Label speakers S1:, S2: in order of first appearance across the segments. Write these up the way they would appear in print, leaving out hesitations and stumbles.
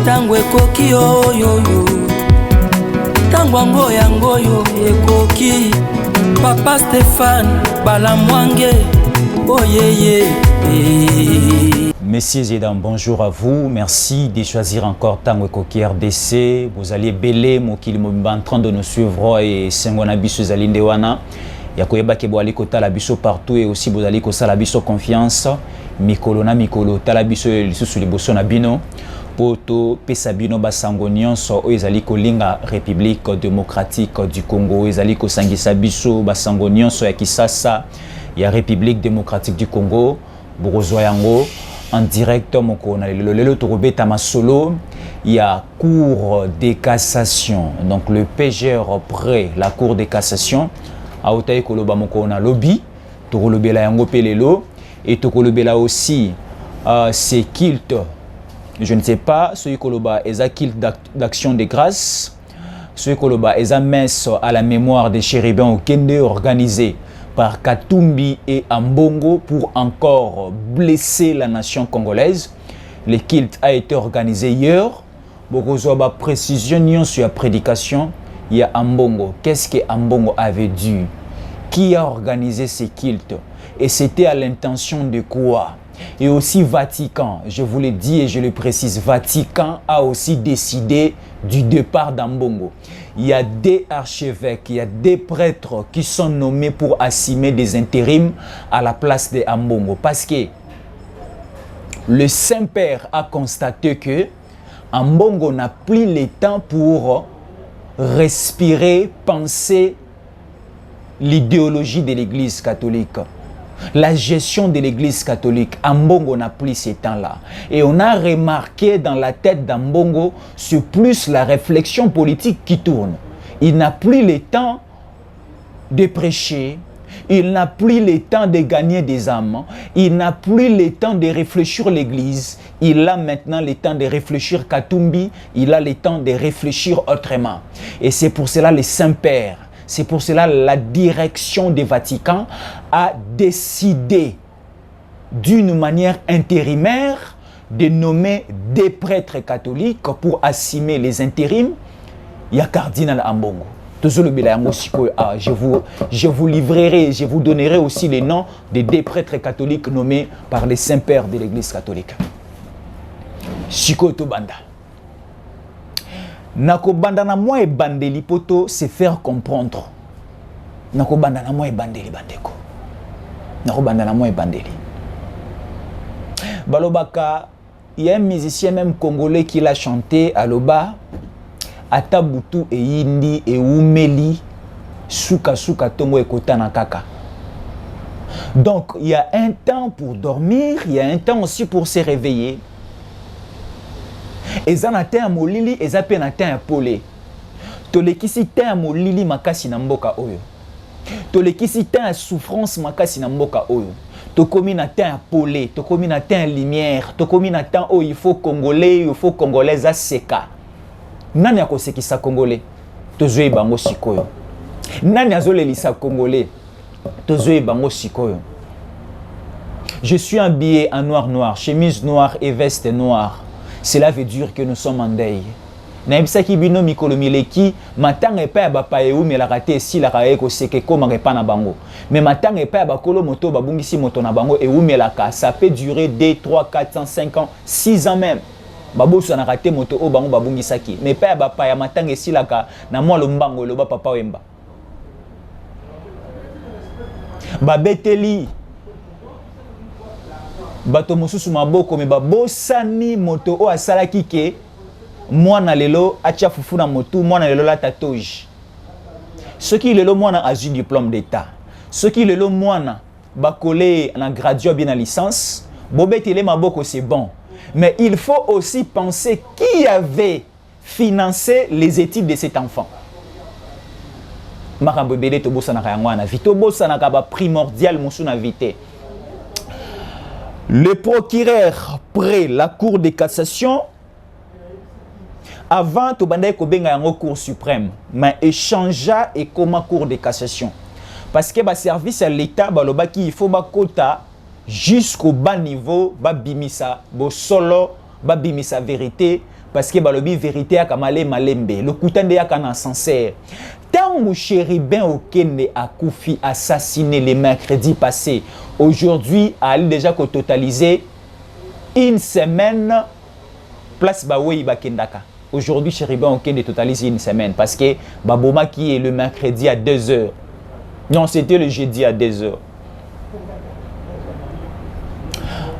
S1: tango ekoki oyoyo tango yango yo ekoki Papa Stéphane Balamwange oyeye.
S2: Messieurs et dames, bonjour à vous. Merci de choisir encore Tango Ekoki RDC. Vous allez belé mokili mobimba en train de nous suivre et sengona biso zalinde wana. Yakoyeba ke bo ali kota la biso partout et aussi vous allez kosala biso confiance. Mikolo na mikolo tala biso lisusu liboso na bino. Poto pesa bino basango nyonso o ezali kolinga République démocratique du Congo. Ezali kosangisa biso basango nyonso ya Kisasa ya République démocratique du Congo. Borozwa yango en direct moko na lelo torobeta masolo. Il y a cour de cassation. Donc le PGR près la cour de cassation. Aotaye koloba moko na lobby. Torolobela yango pelelo. Et tokolobela aussi c'est kilt. Je ne sais pas, ce koloba est un kilt d'action de grâce. Ce koloba est un messe à la mémoire des chérubins au Kende organisé par Katumbi et Ambongo pour encore blesser la nation congolaise. Le kilt a été organisé hier. Bokozoba précision sur la prédication. Il y a Ambongo. Qu'est-ce que Ambongo avait dit? Qui a organisé ces kilts? Et c'était à l'intention de quoi? Et aussi Vatican, je vous le dis et je le précise, Vatican a aussi décidé du départ d'Ambongo. Il y a des archevêques, il y a des prêtres qui sont nommés pour assumer des intérims à la place de Ambongo. Parce que le Saint-Père a constaté que Ambongo n'a plus le temps pour respirer, penser l'idéologie de l'Église catholique. La gestion de l'Église catholique, Ambongo n'a plus ces temps-là. Et on a remarqué dans la tête d'Ambongo, c'est plus la réflexion politique qui tourne. Il n'a plus le temps de prêcher, il n'a plus le temps de gagner des âmes, il n'a plus le temps de réfléchir l'Église, il a maintenant le temps de réfléchir Katumbi, il a le temps de réfléchir autrement. Et c'est pour cela le Saint-Père, c'est pour cela la direction du Vatican a décidé d'une manière intérimaire de nommer des prêtres catholiques pour assumer les intérims. Il y a Cardinal Ambongo. Je vous livrerai, je vous donnerai aussi les noms des deux prêtres catholiques nommés par les saints-pères de l'Église catholique. Siko Tobanda. Nako banda na moi et bandeli poto se faire comprendre. Nako banda na moi et bandeli bandeko. Nako banda na moi et bandeli. Balobaka, il y a un musicien même congolais qui l'a chanté à Loba. Atabutu e yindi e umeli suka suka tongo e kotana kaka. Donc il y a un temps pour dormir, il y a un temps aussi pour se réveiller. Eza na te molili eza pe na te polé. Tolekisi te molili makasi na mboka oyo. Tolekisi te souffrance makasi na mboka oyo. Tokomi na te polé, tokomi na te lumière, tokomi na te o il faut congolais, il faut congolais a seka. Nani akosekisa congolais? Tozwe bango sikoyo. Nani azolelisa congolais? Tozwe bango sikoyo. Je suis habillé en noir, chemise noire et veste noire. Cela veut dire que nous sommes en deuil. Naibisaki bino mikolo mileki matanga epa ya bapaye ou melakate si la kaye ko seke koma repa na bango. Mais matanga epa ya bakolo moto babungisi moto na bango et ou melaka ça peut durer 2 3 4 5 ans 6 ans même. Baboso na kate moto o bango babungisaki. Mais pa ya bapaya matanga esilaka na mwa lombango loba papa wemba. Babeteli bato mosusu maboko me babosani moto o asalaki ke mwana lelo atia fufu na motu mwana lelo la tatouage. Ce qui lelo mwana a eu diplôme d'état. Ce qui lelo mwana bakole na graduat bien na licence, bobetele maboko c'est bon. Mais il faut aussi penser qui avait financé les études de cet enfant. Makambo bele to bosanaka yangwana vito bosanaka ba primordial musuna vite. Le procureur près la cour de cassation avant to bandai ko benga yango cour suprême mais échangea et comme cour de cassation parce que ba service à l'état balobaki il faut ba kota jusqu'au bas niveau ba bimisa bo solo ba bimisa vérité parce que balobi vérité ya kamale malembe le kutande ya kana sincère. Tant Chéribin Okende a koufi assassiné le mercredi passé, aujourd'hui a déjà totalisé une semaine place Baoui Bakendaka. Aujourd'hui Chéribin Okende totalise une semaine parce que Baboma qui est le mercredi à 2h. Non, c'était le jeudi à 2h.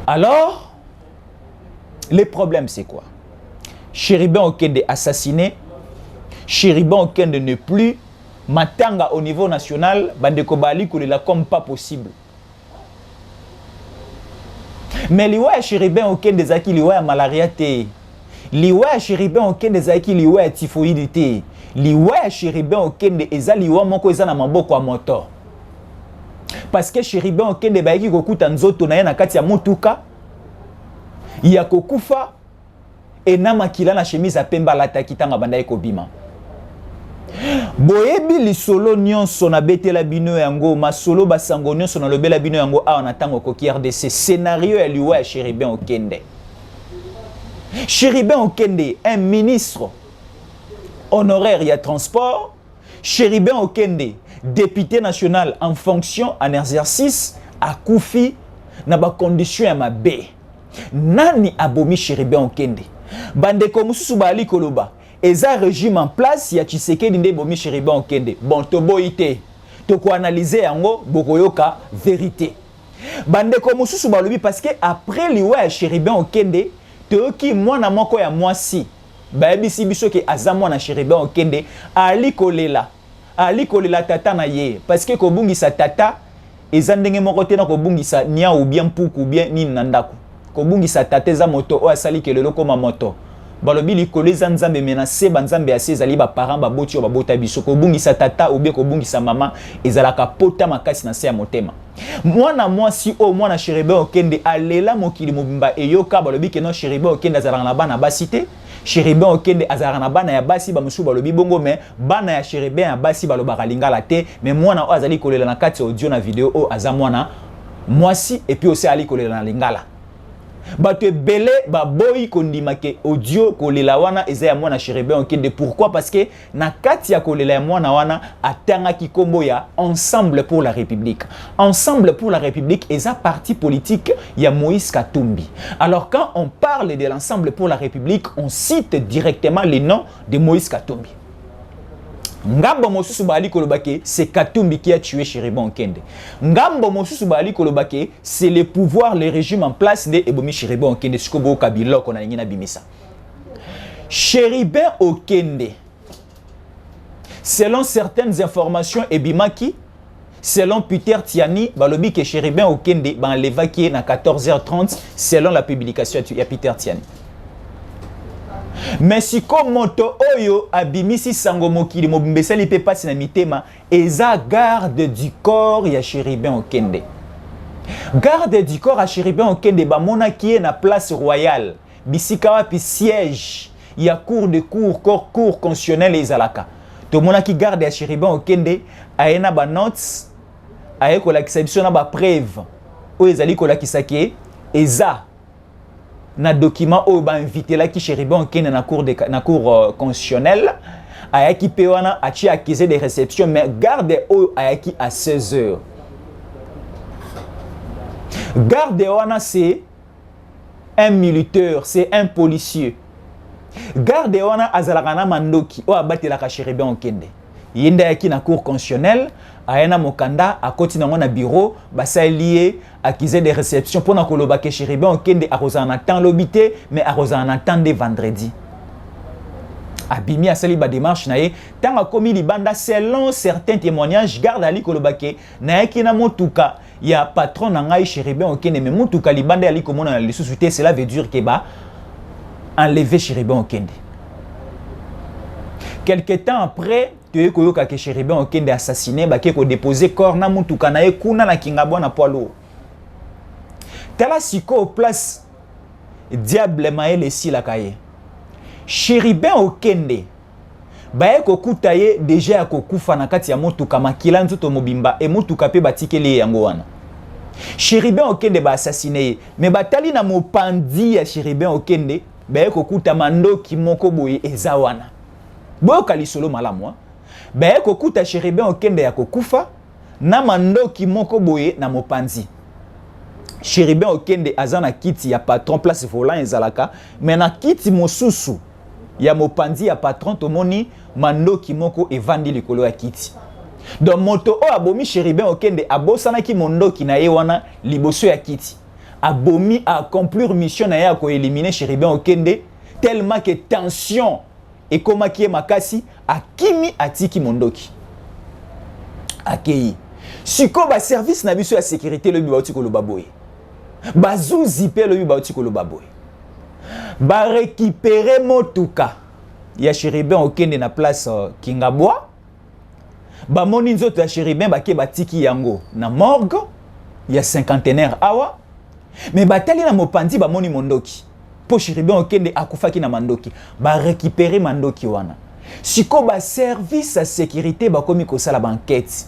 S2: Alors, le problème c'est quoi? Chéribin Okende assassiné. Chéribin Okende n'est plus. Matanga au niveau national, bandeko bali kolela comme pas possible. Mais liwa Chéribin Okende zaki liwa malaria te. Liwa Chéribin Okende zaki liwa typhoïde te. Liwa Chéribin Okende eza liwa moko eza na maboko ya moto. Parce que Chéribin Okende baiki kokuta nzoto na ye na kati ya mutuka. Ya kokufa enama kila na chemise apemba lata kitanga banda ekobima. Boyebi lisolo nyonso na betela bino yango masolo basango nyonso na lobela bino yango awa na tango koki RDC scénario ya liwa ya Chéribin Okende. Chéribin Okende, un ministre honoraire ya transport. Chéribin Okende, député national en fonction en exercice à Koufi na ba condition ya mabe. Nani abomi Chéribin Okende? Bandeko mususu bali koloba eza régime en place ya Tshisekedi nde bomi Chéribin Okende. Bon toboite to ko analyser yango bokoyoka vérité. Bandeko mususu balobi parce que après liwa ya Chéribin Okende toki mwana moko ya mwasi bayebisi biso ke aza mwana Chéribin Okende ali kolela tata na ye parce que kobungisa tata eza ndenge moko te na kobungisa nia ou bien puku ou bien nini na ndako. Kobungisa tata eza moto o asali kelelo koma moto. Balobi likolo eza nzambe menase banzambe ase ezali ba parents baboti o babota biso. Kobungisa tata ou bien kobungisa mama ezalaka pota makasi na se ya motema. Mwana mwasi o mwana Chéribin Okende alela mokili mobimba eyoka balobi ke non Chéribin Okende azalaka na bana basi te. Chéribin Okende azalaka na bana ya basi ba musu balobi bongo mais bana ya Chéribin ya basi balobaka lingala te mais mwana o azali kolela na kati audio na video o aza mwana mwasi et puis aussi ali kolela na lingala. Bato ebele baboyi kondima ke audio kolela wana eza ya mwana Chéribin Okende. Pourquoi? Parce que na kati ya kolela ya mwana wana atanga kikombo ya Ensemble pour la République. Ensemble pour la République eza parti politique ya Moïse Katumbi. Alors quand on parle de l'Ensemble pour la République, on cite directement le nom de Moïse Katumbi. Ngambo mosusu bali kolobake c'est Katumbi qui a tué Chéribin Okende. Ngambo mosusu bali kolobake c'est le pouvoir, le régime en place de ebomi Chéribin Okende sikobo kabilo kona ngina bimisa. Chéribin Okende, selon certaines informations ebimaki, selon Peter Tiani balobi ke Chéribin Okende ban levaki na 14h30 selon la publication ya Peter Tiani. Mais si comme moto oyo abimisi sango mokili mobimbesali pe pasi na mitema eza garde du corps ya Chéribin Okende. Garde du corps à Chéribin Okende ba mona qui est na place royale bisika wapi siège ya cour de cour constitutionnel ezalaka. To mona ki garde ya Chéribin Okende aena ba notes aye ko la kisabiso na ba preuve o ezali ko la kisake eza na document oyo ba invité la ki Chéribin Okende na cour constitutionnelle ayaki pe wana achi accusé de réception mais garde oyo ayaki à 16h. Garde wana c'est un militaire, c'est un policier. Garde wana azalaka na mandoki oyo abatelaka Chéribin Okende. Yenda yaki na cour constitutionnelle ayena mokanda akoti nango na bureau basalié accusé de réception pour na koloba ke Chéribin Okende akoza na temps lobité mais akoza na temps de vendredi. Abimi asali ba démarche na ye tanga komi libanda selon certains témoignages garde ali koloba ke na yaki na motuka ya patron na ngai Chéribin Okende mais motuka libanda ali komona na lisusu te, cela veut dire que ba enlever Chéribin Okende. Quelque temps après tu koyoka ke Chéribin Okende assassiné ba ke ko déposer corps na motuka na ye kuna na Kingabwa na poilo. Tala siko place diable maele si la kaye. Chéribin Okende baye kokuta ye déjà ya kokufa na kati ya motuka makila nzoto mobimba e motuka pe batikeli yango wana. Chéribin Okende ba assassiné mais batali na mopandi ya Chéribin Okende baye kokuta mandoki moko boye eza wana. Boyoka lisolo malamu. Baye kokuta Chérubin Okende ya kokufa na mandoki moko boye na mopanzi. Chérubin Okende aza na kiti ya patron place volant ezalaka, mais na kiti mosusu ya mopanzi ya patron tomoni mandoki moko evandi likolo ya kiti. Donc moto o abomi Chérubin Okende abosana ki mondoki na ye wana liboso ya kiti. Abomi a accomplir mission na ye a ko éliminer Chérubin Okende tellement que tension et koma ki makasi akimi atiki mondoki. Akei. Siko ba service na biso ya sécurité le bibauti ko lo baboye. Bazouzi pe le bibauti ko lo baboye. Ba récupérer motuka ya Chérubin Okende na place Kingabwa. Ba moni nzoto ya Chérubin ba ke batiki yango na morgue ya cinquantenaire awa. Mais batali na mopandi ba moni mondoki. Po Chérubin Okende akufaki na mandoki. Ba récupérer mandoki wana. Siko ba service à sécurité ba komi ko sala ba enquête.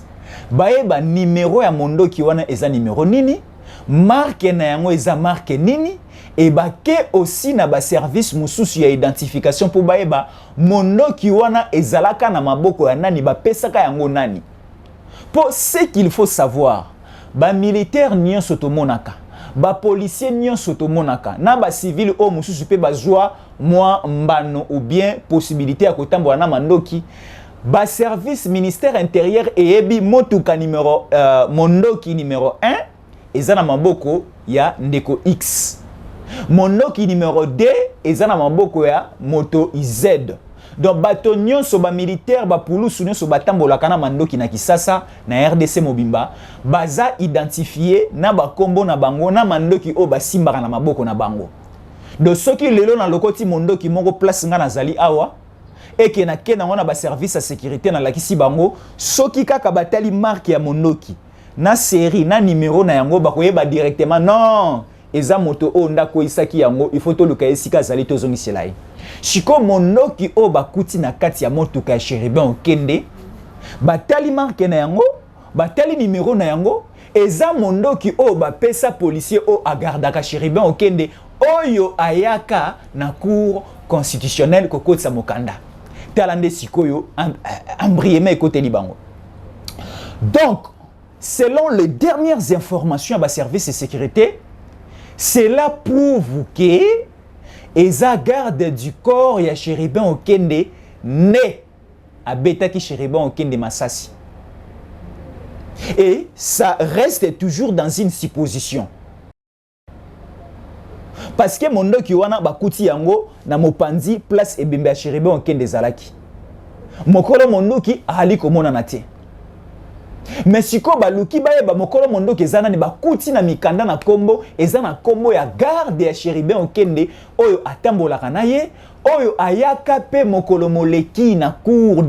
S2: Baye ba numéro ya mondoki wana eza numéro nini? Marque na yango eza marque nini? Et ba ke aussi na ba service mususu ya identification pour baye ba mondoki wana ezalaka na maboko ya nani ba pesaka yango nani. Pour ce qu'il faut savoir, ba militaire nyonso tomonaka, ba policier nyonso tomonaka, na ba civil o mususu pe bazwa mwa mbano ou bien possibilité ya kotambola na mandoki. Ba service ministère intérieur et ebi motuka numéro mondoki numéro 1 eza na maboko ya ndeko X. Mondoki numéro 2 eza na maboko ya moto Z. Donc bato nyonso ba militaire ba pulusu nyonso batambolaka na mandoki na Kisasa na RDC Mobimba baza identifié na ba kombo na bango na mandoki o basimbaka na maboko na bango. Donc soki lelo na lokoti mondoki moko place nga nazali awa et que na kena wana ba service à sécurité na lakisi bango soki kaka batali marque ya mondoki na série na numéro na yango bakoyeba directement non eza moto o ndako isaki yango il faut to luka esika zali tozongisela ye. Shiko mondoki o bakuti na kati ya motuka ya Chérubin Okende batali marque na yango batali numéro na yango eza mondoki o bapesa policier o agardaka Chérubin Okende oyo ayaka na cour constitutionnelle kokotsa mokanda. Talande sikoyo embriémé côté libango. Donc, selon les dernières informations à service de sécurité, cela prouve que eza garde du corps ya Chérubin Okende né à Betaki Chérubin Okende Masasi. Et ça reste toujours dans une supposition. Parce que mondoki wana bakuti yango na mopanzi place ebembe ya Chérubin Okende zalaki. Mokolo mondoki ali komona na te. Mais siko baluki baye ba mokolo mondoki ezana ni bakuti na mikanda na kombo ezana kombo ya garde ya Chérubin Okende oyo atambolaka na ye oyo ayaka pe mokolo moleki na cour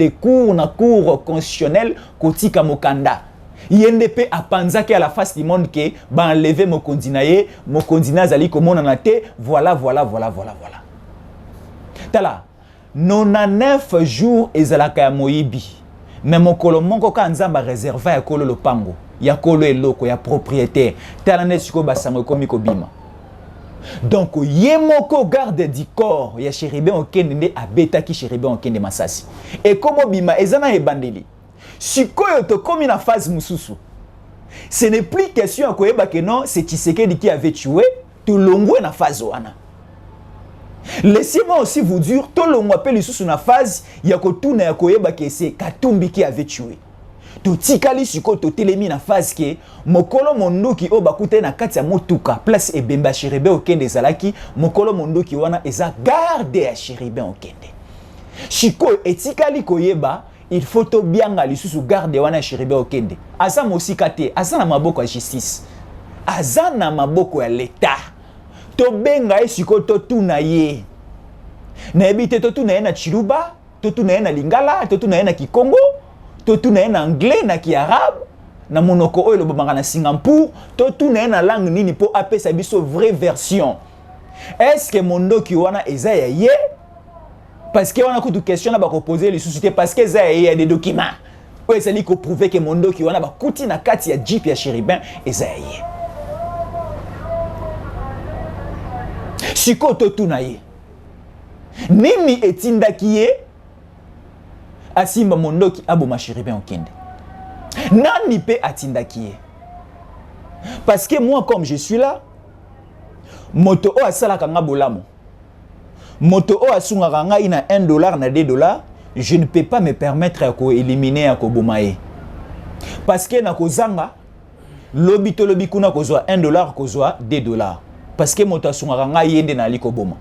S2: na cour constitutionnelle kotika mokanda. Yende pe apanzaki à la face du monde que ba enlever mokondi na ye mokondi na zali komona na te voilà. Tala 99 jours ezalaka ya moyibi mais mokolo moko ka nzamba réserva ya kolo lopango ya kolo eloko ya propriétaire tala nesiko basango komi kobima. Donc ye moko garde du corps ya Chérubin Okende nde abetaki Chérubin Okende Masasi et komo bima ezana ebandeli. Sikoyo to komi na phase mususu. Ce n'est plus question à koyeba que non, c'est Tshisekedi qui avait tué, tout longwe na phase wana. Laissez-moi aussi vous dire, tout longwe appelle lisusu na phase ya kotuna ya koyeba que c'est Katumbi qui avait tué. To tikali siko to telemi na phase ke mokolo mondoki o bakute na kati ya motuka place ebemba Chérubin Okende zalaki mokolo mondoki wana eza garde ya Chérubin Okende. Siko etikali koyeba il faut to bianga lisusu garde wana Chérubin Okende. Aza mosika te, aza na maboko ya justice. Aza na maboko ya l'État. To benga esiko to tuna ye. Na ebite to tuna ye na Chiluba, to tuna ye na Lingala, to tuna ye na Kikongo, to tuna ye na anglais na Kiarabe, na monoko oyo lobomanga na Singapour, to tuna ye na langue nini po apesa biso vraie version. Est-ce que mondoki wana eza ya ye? Parce que on a beaucoup de questions à poser les sociétés parce que ça y a des documents. Ouais, ça dit qu'on prouve que mondoki wana ba kuti na kati ya Jeep ya Chérubin et ça y est. Siko to tunaye. nini etindaki ye asimba mondoki aboma Chérubin Okende. Nani pe atindaki ye. Parce que moi comme je suis là, moto o asalaka nga bolamo, moto o asungaka nga ina $1 na $2, je ne peux pas me permettre à éliminer à kobomae. Parce que na kozanga lobi to lobi kuna kozwa $1 kozwa $2. Parce que moto asungaka nga yende na likoboma.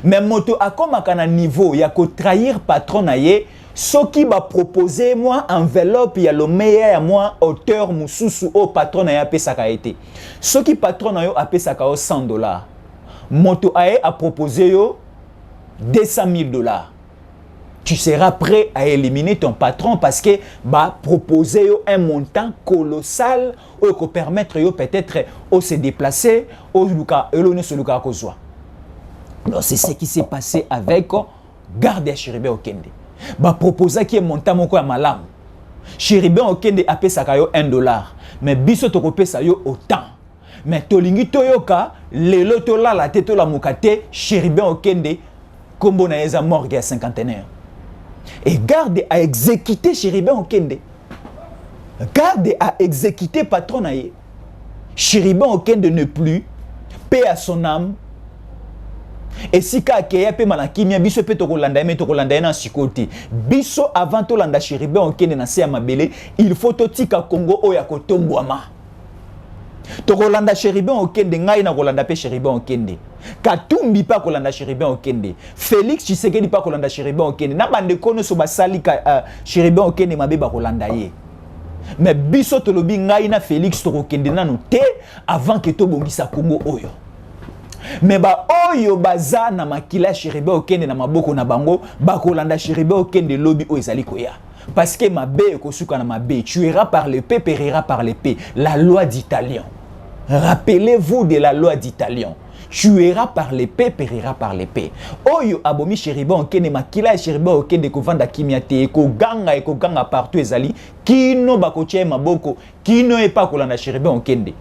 S2: Mais moto akomaka na niveau ya ko trahir patron na ye, soki ba proposer moi enveloppe ya lo meilleur ya moi auteur mususu o patron na ya pesaka été. Soki patron na yo apesaka o $100, moto aye a proposer yo $200,000. Tu seras prêt à éliminer ton patron parce que va proposer un montant colossal pour permettre peut-être de se déplacer au luka kozwa. Donc c'est ce qui s'est passé avec garde Chérubin Okende. Va proposer qui est montant moko ya malamu. Chérubin Okende a payé $1, mais biso to kopesa yo autant. Mais tolingi toyoka lelo to la tête la mukate Chérubin Okende kombo na eza morgue à 51. Et garde à exécuter Chérubin Okende. Garde à exécuter patron na ye. Chérubin Okende ne plus, paix à son âme. Et si ka keya pe manakimia biso pe tokolanda me tokolanda na sikoti. Biso avant to landa Chérubin Okende na se ya mabele, il faut to tika Congo oya kotombwama. Tokolanda Chérubin Okende ngai na kolanda pe Chérubin Okende. Katumbi pa kolanda Chérubin Okende. Félix Tshisekedi pa kolanda Chérubin Okende. Na bande kono so basali ka Chérubin Okende mabeba kolanda ye. Mais biso tolobi ngai na Félix Tshisekedi nanu te avant que to bongisa Congo oyo. Mais ba oyo baza na makila Chérubin Okende na maboko na bango ba kolanda Chérubin Okende lobi o ezali koya. Parce que mabe ekosuka na mabe, tuera par l'épée, périra par l'épée. La loi d'Italien. Rappelez-vous de la loi d'Italien. Tuera par l'épée, périra par l'épée. Oyo abomi Chérubin Okende makila Chérubin Okende ko vanda kimiate ko ganga partout ezali kino bakoche maboko kino epa kolanda Chérubin Okende.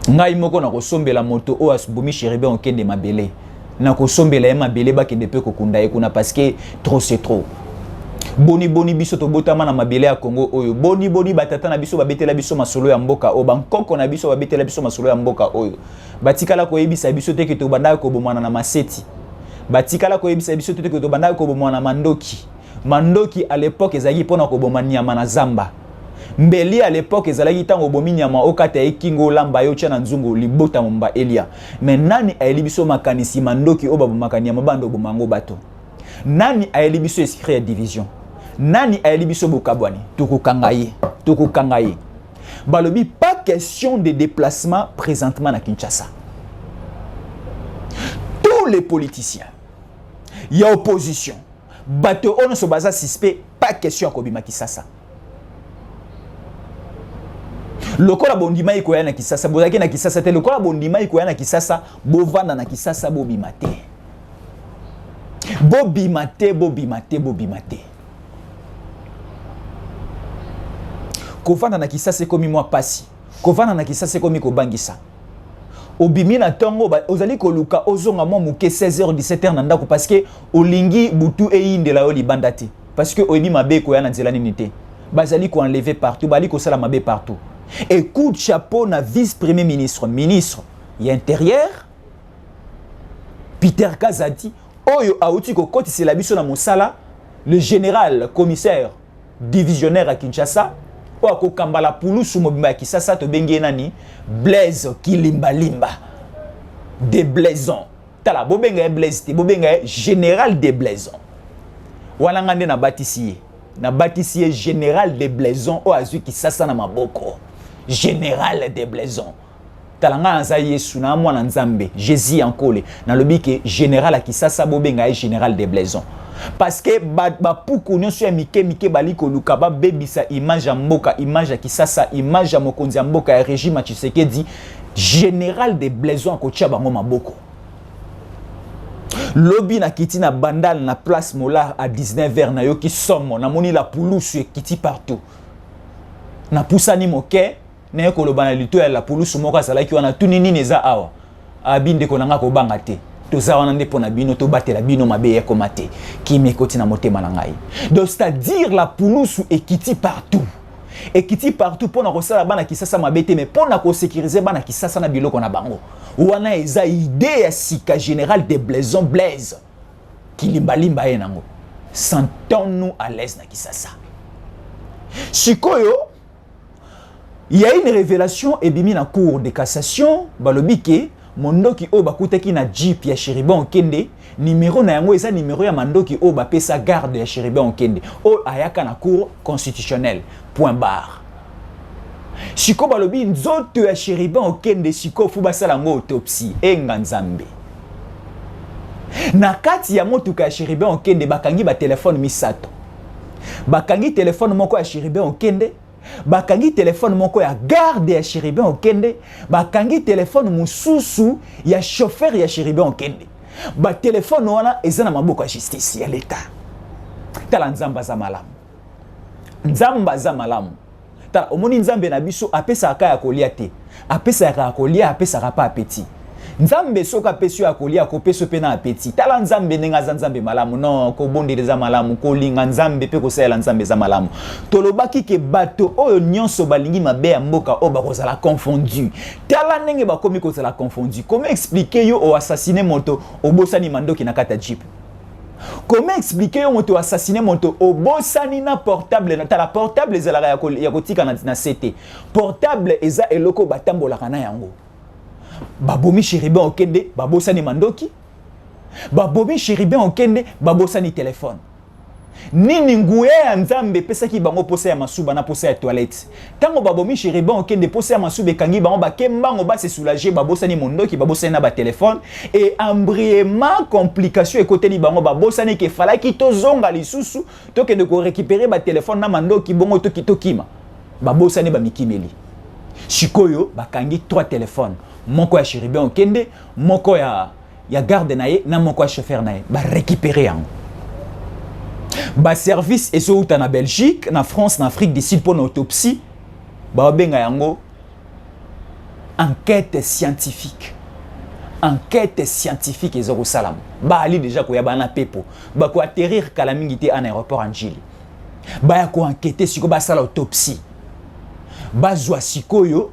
S2: Ngai moko na kosombela moto o abomi Chérubin Okende mabele. Na kosombela ye mabele ba kende pe kokunda ye kuna parce que trop c'est trop. Boni biso to botama na mabele ya Congo oyo. Boni batata na biso babetela biso masolo ya mboka o bankoko na biso babetela biso masolo ya mboka oyo. Batikala ko yebisa biso te ke to banda ko bomwana na maseti. Batikala ko yebisa biso te ke to banda ko bomwana mandoki. Mandoki à l'époque ezaki pona ko bomanya na zamba. Mbeli à l'époque ezalaki tango bomi nyama okata ekingo lamba yo tcha na nzungu libota momba Elia. Mais nani ayeli biso makanisi mandoki oba bomakanya mabando bomango bato. Nani ayeli biso esprit ya division. Nani ayeli biso bokabwani. Tukukangaye. Balobi pas question de déplacement présentement na Kinshasa. Tous les politiciens, il y a opposition. Bato ono so baza suspect, pas question ko bima Kinshasa. Lokola bondima ikoya na Kisasa, bozaki na Kisasa te, lokola bondima ikoya na Kisasa, bovanda na Kisasa bobimate. Bobimate. Kovanda na Kisasa komi mwa pasi. Kovanda na Kisasa komi kobangisa. Obimi na tongo ozali koluka ozonga mwa muke 16h 17h na ndako parce que olingi butu eyinde la yo libanda te. Parce que oyebi mabe koya na nzela nini te. Bazali ko enlever partout, bali ko sala mabe partout. Et coup de chapeau na vice-premier ministre, ministre intérieur, Peter Kazadi, oyo auti ko koti c'est la biso na mosala, le général commissaire divisionnaire à Kinshasa, o ko kambala pulusu mobimba Kinshasa to bengi nani, Blaise Kilimbalimba, des Blaisons. Tala bobenga Blaise te, bobenga général des Blaisons. Wana ngande na bâtissier général des Blaisons o azu Kinshasa na maboko. Général des Blaisons. Talanga anza Yesu na mwana nzambe Jésus ankole na lobi ke général akisasa bobenga e général des Blaisons. Parce que ba puku nyonso ya mike bali ko luka ba bebisa image ya mboka, image ya Kisasa, image ya mokonzi ya mboka ya régime Tshisekedi, général des Blaisons ko tia bango maboko. Lobi na kiti na bandal na place Molar à 19h na yoki somo na moni la poulousu kiti partout. Na pusani moke na yoko lobana lito ya la poulousu moko azalaki wana tunini neza awa. Abinde ko nanga ko banga te. tozawana nde pona bino to batela bino mabe komate ki mekoti na motema na ngai. Donc c'est-à-dire la poulousu ekiti partout. Ekiti partout pona kosala bana kisasa mabete mais pona ko sécuriser bana kisasa na biloko na bango. Wana eza idée ya sika général de Blaison Blaise. Kilimbalimba ye nango. Sentons-nous à l'aise na kisasa. Sikoyo, il y a une révélation ebimi na cour de cassation balobike mondoki o bakutaki na jeep ya Chéribon Okende numéro na yango eza numéro ya mandoki o bapesa garde ya Chéribon Okende o ayaka na cour constitutionnelle point barre. Siko balobi nzoto ya Chéribon Okende siko fu basala ngo autopsie enga nzambe. Na kati ya motuka ya Chéribon Okende bakangi ba téléphone misato. Bakangi téléphone moko ya Chéribon Okende, bakangi téléphone moko ya garde ya Chéribon Okende, bakangi téléphone mususu ya chauffeur ya Chéribon Okende. Ba téléphone wana eza na maboko ya justice ya l'État. Tala nzamba za malamu. Nzamba za malamu. Tala omoni nzambe na biso apesa aka ya kolia te. Apesa ya kolia apesa pa appétit. Nzambe soka peso ya kolia ko peso pe na appétit. Tala nzambe nenga za nzambe malamu non ko bondeli za malamu ko linga nzambe pe ko sala nzambe za malamu. Tolobaki ke bato oyo nyonso balingi mabe ya mboka o bakozala confondu. Tala nenge bakomi kozala confondu. Comment expliquer yo o assassiner moto obosani mandoki na kata jeep? Comment expliquer yo moto assassiner moto obosani na portable na tala portable ezala ya kotika na CT. Portable eza eloko batambola kana yango. Babomi Chéribon Okende babosani mandoki, babomi Chéribon Okende babosani téléphone. Nini nguye ya nzambe pesa ki bango posa ya masuba na posa ya toilette. Tango babomi Chéribon Okende posa ya masuba kangi bango bakembango ba se soulager babosani mondoki babosani na ba téléphone et embrièmement complication ekoteli bango babosani ke falaki to zonga lisusu to ke de ko récupérer ba téléphone na mandoki bongo to kitokima. Babosani ba mikimeli. Shikoyo bakangi 3 téléphones. Moko ya Chéribon Okende, moko ya garde na ye, na moko ya chauffeur na ye. Ba récupérer yango. Ba service ezouta na Belgique, na France, na Afrique du Sud pour autopsie. Ba benga yango enquête scientifique. Enquête scientifique ezoko salam. Ba ali déjà ko ya bana pepo. Ba ko atterrir kala mingi te en aéroport Anjili. Ba ya ko enquêter siko ba sala autopsie. Ba zwa sikoyo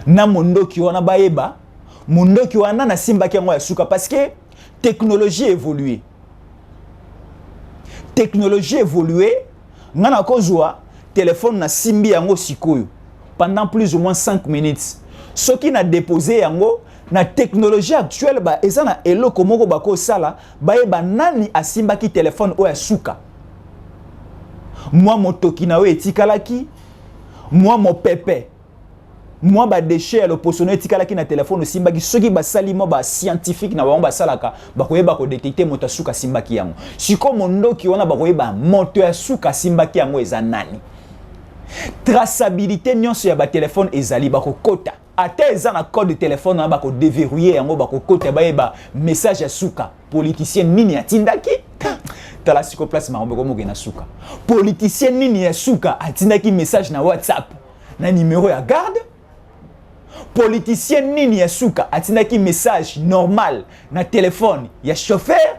S2: na mondoki wana baeba mondoki wana na simba yango ya suka parce que technologie évoluée ngana kozwa téléphone na simbi yango sikoyo pendant plus ou moins 5 minutes soki na déposer yango na technologie actuelle ba eza na eloko moko bako sala baeba nani asimba ki téléphone o ya suka moi motoki na we etikalaki moi mon pépé moi ba déchet le poisonné tikalaki na téléphone simbaki soki ba sali mo ba scientifique na ba salaka ba koyeba ko détecter moto suka simbaki yango siko mondoki wana ba koyeba moto ya suka simbaki yango eza nani traçabilité nyonso ya ba téléphone ezali ba ko kota ate eza na code de téléphone na ba ko déverrouiller yango ba ko kota ba yeba message ya suka politicien nini atindaki tala siko place ma ngombe ko na suka politicien nini ya suka atindaki message na WhatsApp na numéro ya garde politicien nini ya suka atindaki message normal na téléphone ya chauffeur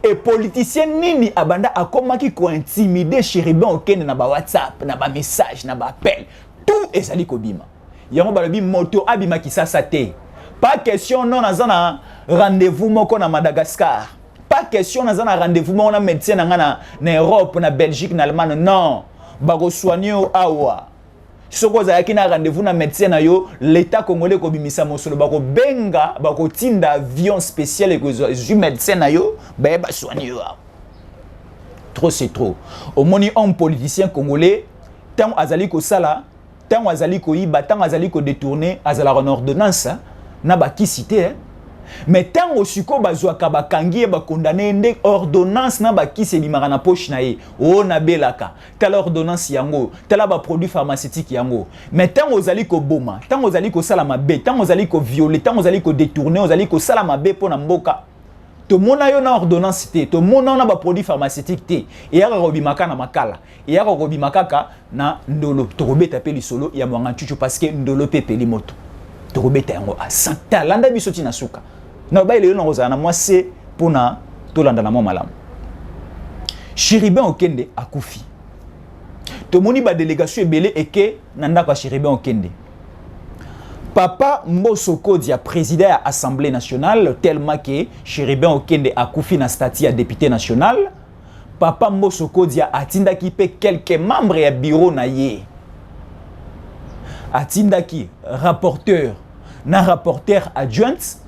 S2: et politicien nini abanda akomaki ko intimider Chéribon Okende na ba WhatsApp na ba message na ba appel tout ezali kobima yango balobi moto abima kisasa te pas question non nazana rendez-vous moko na Madagascar pas question nazana rendez-vous moko na médecin na Europe na Belgique na Allemagne non bako soigner awa soko za yakina rendez-vous na médecin na yo l'état congolais ko bimisa mosolo bako benga bako tinda avion spécial et ko ju médecin na yo ba soigner yo trop c'est trop au moni homme politicien congolais tant azali ko sala tant azali ko iba tant azali ko détourner azala en ordonnance na ba kisité mais tant osiko bazwa ka bakangi ba condamné ndé ordonnance na ba kisi bimaka na poche na ye o na belaka tala ordonnance yango tala ba produit pharmaceutique yango mais tant ozali ko boma tant ozali ko sala mabe tant ozali ko violer tant ozali ko détourner ozali ko sala mabe pona mboka to mona yo na ordonnance te to mona na ba produit pharmaceutique te et ya ko bimaka na makala et ya ko bimaka ka na ndolo to kobeta pe lisolo ya mwanga chuchu parce que ndolo pepe li moto to kobeta yango a santa landa bisoti na suka Na ba ile non na moi c'est pour na tolanda na moi malam. Chéribin Okende akufi. To moni ba délégation ebele eke na ndako Chéribin Okende. Papa Mbosoko dia président à l'Assemblée nationale tellement que Chéribin Okende akufi na statut à député national. Papa Mbosoko dia atindaki pe quelques membres ya bureau na ye. Atindaki rapporteur adjoint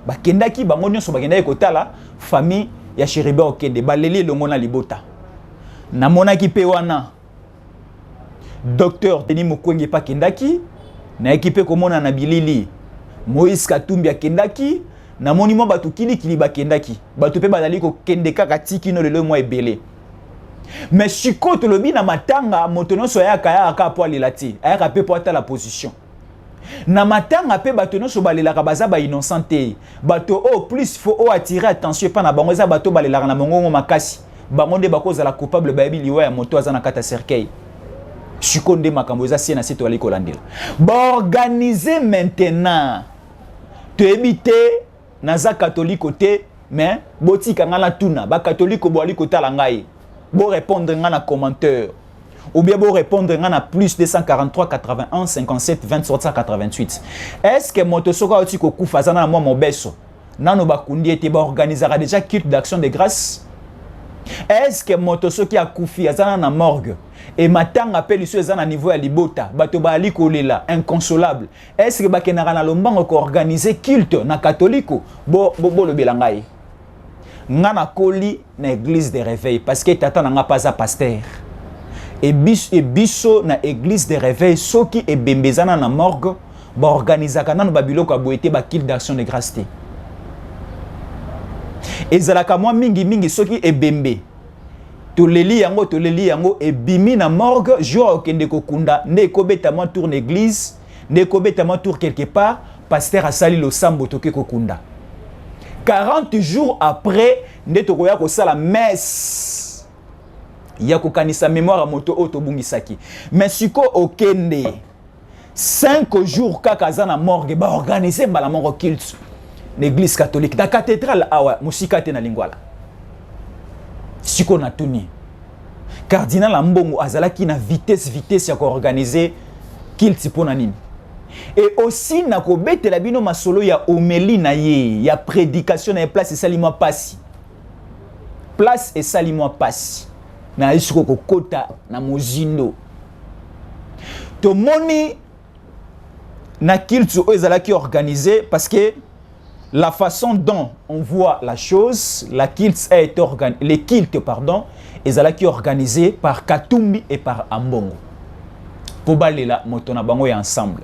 S2: bakendaki bango nyonso bakendaki kotala famille ya Chéribin Okende baleli longo na libota. Namonaki pe wana Docteur Denis Mukwege pa kendaki na équipe komona na bilili Moïse Katumbi akendaki na monimo batu kili ba kendaki batu pe bazali ko kendeka katiki no lelo mo ebele. Mais siko to lobi na matanga motono so ya kaya aka po alilati aya pe po ata la position na matanga pe bato no so balelaka baza ba innocenté bato o plus faut o attirer attention pa na bango za bato balelaka na mongongo makasi bango nde bakoza la coupable ba biliwa ya moto azana kata cercueil siko nde makambo za siena sito ali kolandela ba organiser maintenant to éviter na za catholique côté mais botika ngala tuna ba catholique bo ali kotala ngai bo répondre ngana commentaire ou bien vous répondre à plus 243 81 57 20 88. Est-ce que motosoka oti ko kufa na moi mobeso nano bakundi ete ba organisera déjà culte d'action de grâce? Est-ce que motosoki a kufi azana na morgue et matanga appelle ici ezana niveau ya libota bato ba ali kolela inconsolable? Est-ce que bakenara na lombango ko organiser culte na catholique bo le belangai ngana koli na église de réveil parce que tata nga pas à pasteur et biso na église de réveil soki e bembezana na morgue ba organisaka nanu babiloko aboete ba culte d'action de grâce te ezalaka mwa mingi soki e bembe to leli yango e bimi na morgue jour okende kokunda ne kobeta mwa tour na église ne kobeta mwa tour quelque part pasteur asali lo sambo toke kokunda 40 jours après nde tokoya ko sala messe ya kokanisa mémoire à moto auto bungisaki mais siko okende 5 jours kaka zana morgue ba organiser bala moko culte l'église catholique da cathédrale awa musika te na lingwala siko na tuni cardinal Ambongo azalaki na vitesse ya ko organiser culte pona nini et aussi na ko betela bino masolo ya homélie na ye ya prédication na place et salimo pasi place et salimo pasi na isiko kokota na mozindo to moni na culte ezalaki organisé parce que la façon dont on voit la chose la culte a été organisé les cultes pardon ezalaki organisé par Katumbi et par Ambongo pour balela moto na bango ya ensemble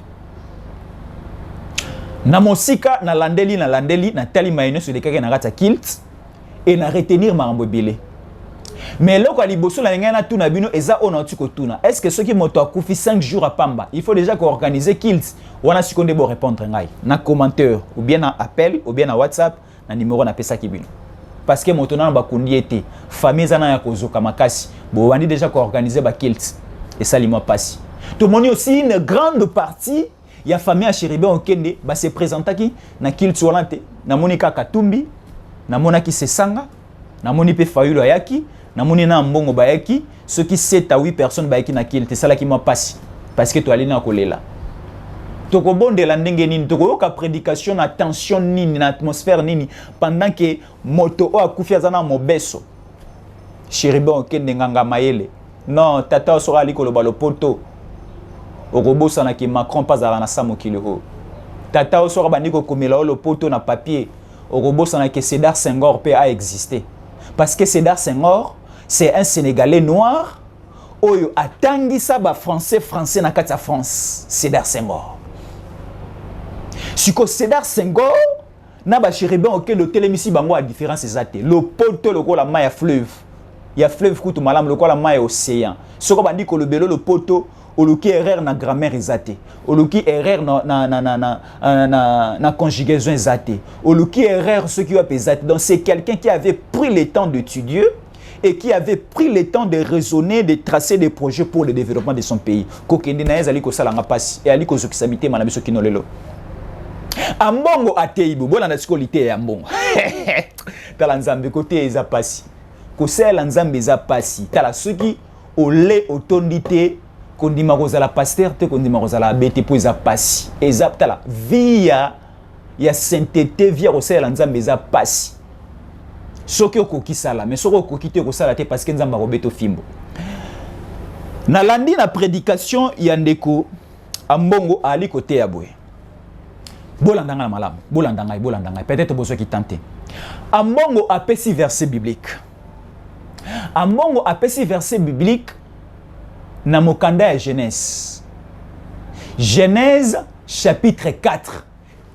S2: na mosika na landeli na tali mayeno sur lekaka na rata culte et na retenir marambo belé. Mais là, quand liboso la ngana tuna bino eza ona tuko tuna. Est-ce que ceux qui moto akufi 5 jours à Pamba, il faut déjà organiser kilt. Wana sikonde bo répondre ngai na commentaire ou bien na appel ou bien na WhatsApp na numéro na pesa kibino. Parce que moto na ba kundi été famille zana ya kozoka makasi. Bo wandi déjà organiser ba kilt et ça limo passi. Tout le monde aussi une grande partie ya famille à Chéribin Okende ba se présentaki na kilt walante na Monika Katumbi na Monaki Sesanga na Moni pe Fayulu Ayaki na moni na mbongo bayaki ceux qui 7 à 8 personnes bayaki na kilte sala ki moi passi parce que to alina kolela to ko bondela ndenge nini to ko ka prédication na tension nini na atmosphère nini pendant que moto o akufi azana mobeso Chéribin Okende nganga mayele non tata so ali ko lo poto o kobosa na ki Macron pas ala na samokilo tata so ba ndiko komela lo poto na papier o kobosa na que Sédar Senghor peut a existé parce que Sédar Senghor c'est un Sénégalais noir oyo atangisa ba français na kati ya France Sédar Senghor siko Sédar Senghor na ba Chéribin Okende telemisi bango a différence ezate le poto loko la mai ya fleuve kutu malam loko la mai océan soko bandi ko le belo le poto oluki erreur na grammaire ezate oluki erreur na conjugaison ezate oluki erreur ce qui va pesate donc c'est quelqu'un qui avait pris le temps d'étudier et qui avait pris le temps de raisonner, de tracer des projets pour le développement de son pays. Kokende na ezali ko salanga pasi et ali ko zokisabité manabiso kinolelo. Ambongo ateibo bona na sikolité ya mbongo. Tala nzambe côté eza pasi. Kosela nzambe eza pasi. Tala soki ole otondité kondima kozala pasteur te kondima kozala abete po eza pasi. Eza tala via ya sainteté via kosela nzambe eza pasi. Soki okoki sala mais soki okoki te kosala te parce que nzambe akobeto fimbo. Na landi na prédication ya ndeko ambongo ali côté ya boye. Bolandanga malam, bolandanga, peut-être bozo qui tente. Ambongo apesi verset biblique. Ambongo apesi verset biblique na mokanda ya Genèse. Genèse chapitre 4.